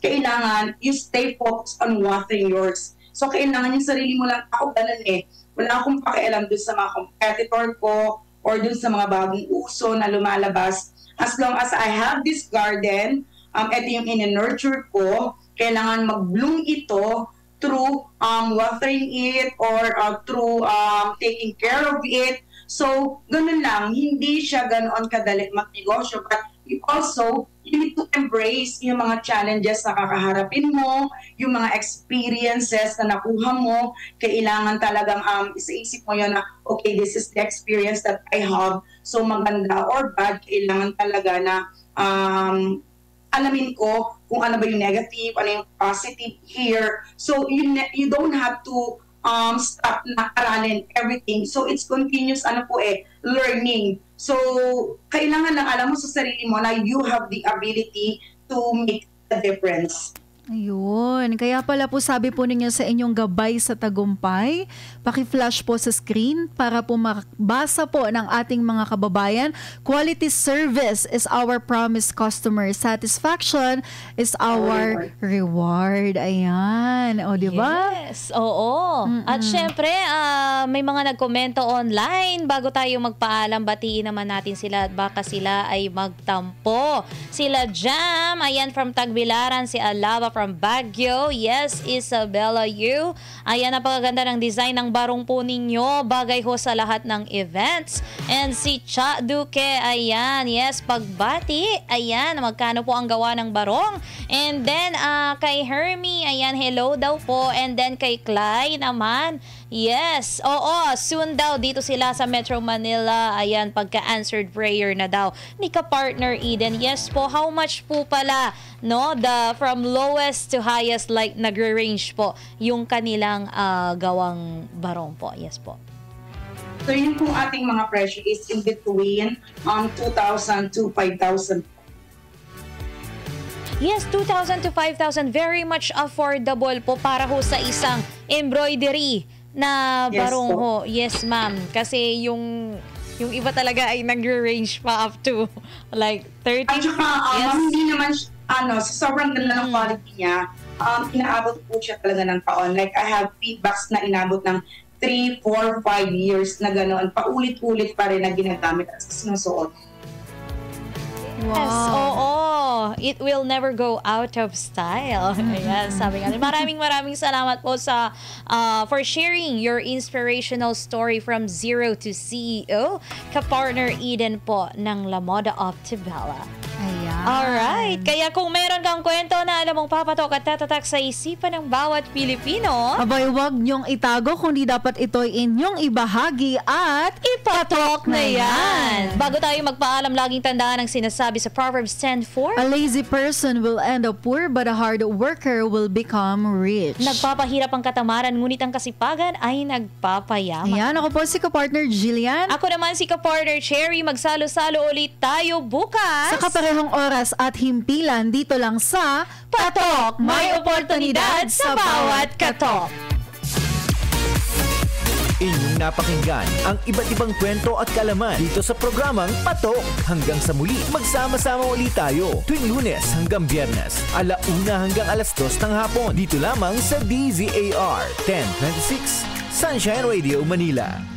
Kailangan you stay focused on watering yours. So kailangan yung sarili mo lang. Ako ganun eh. Wala akong pakialam dun sa mga competitor ko or dun sa mga bagong uso na lumalabas. As long as I have this garden, ito yung in-nurture ko, kailangan mag-bloom ito through watering it or through taking care of it. So, ganun lang. Hindi siya ganoon kadali magnegosyo. But you need to embrace yung mga challenges na kakaharapin mo, yung mga experiences na nakuha mo. Kailangan talagang isa-isip mo yun na, okay, this is the experience that I have. So, maganda or bad, kailangan talaga na alamin ko kung ano ba yung negative, ano yung positive here. So, you don't have to stop na aralin everything. So, it's continuous, learning. So, kailangan lang alam mo sa sarili mo na you have the ability to make a difference.
Ayun. Kaya pala po sabi po ninyo sa inyong gabay sa tagumpay, paki-flash po sa screen para po makabasa po ng ating mga kababayan. Quality service is our promised customer. Satisfaction is our reward. Ayan. O, di ba?
Yes. Oo. At syempre, may mga nagkomento online. Bago tayo magpaalam, batiin naman natin sila at baka sila ay magtampo. Sila Jam, ayan from Tagbilaran, si Alaba from Baguio. Yes, Isabella Yu. Ayan, napakaganda ng design ng barong po ninyo. Bagay ho sa lahat ng events. And si Cha Duque, ayan. Yes, pagbati. Ayan, magkano po ang gawa ng barong. And then, kay Hermie, ayan, hello daw po. And then kay Clay naman, yes, oo, soon daw dito sila sa Metro Manila. Ayan, pagka-answered prayer na daw ni ka-partner Eden. Yes po, how much po pala, no? From lowest to highest, like nagre-range po yung kanilang gawang barong po. Yes po.
So yun pong ating mga presyo is in between 2,000 to 5,000.
Yes, 2,000 to 5,000. Very much affordable po para ho sa isang embroidery na barong ho. Yes, ma'am. Kasi yung iba talaga ay nagre-range pa up to like 30.
At saka, hindi naman, sa sobrang ganda ng quality niya, inaabot po siya talaga ng taon. Like, I have feedbacks na inabot ng 3, 4, 5 years na gano'n. Paulit-ulit pa rin na ginagamit at sinusuot.
Wow. Yes, oo. It will never go out of style. Ayan, sabi nga. Maraming salamat po sa for sharing your inspirational story from zero to CEO. Ka-partner Eden po ng La Moda Optibella.
Ayan.
Alright. Kaya kung meron kang kwento na alam mong papatok at tatatak sa isipan ng bawat Pilipino,
abay, wag niyong itago kundi dapat ito'y inyong ibahagi at
ipatok na yan. Bago tayo magpaalam, laging tandaan ang sinasabi sa Proverbs 10:4.
A lazy person will end up poor, but a hard worker will become rich.
Nagpapahirap ang katamaran, ngunit ang kasipagan ay nagpapayaman.
Ayan, ako po si ka-partner Jillian.
Ako naman si ka-partner Cherry. Magsalo-salo ulit tayo bukas.
Sa kaparehong oras at himpilan dito lang sa
Patok! May oportunidad sa bawat katok!
Inyong napakinggan ang iba't ibang kwento at kaalaman dito sa programang Patok. Hanggang sa muli, magsama-sama ulit tayo tuwing Lunes hanggang Biyernes, 1:00 hanggang 2:00 ng hapon. Dito lamang sa DZAR 1026 Sunshine Radio Manila.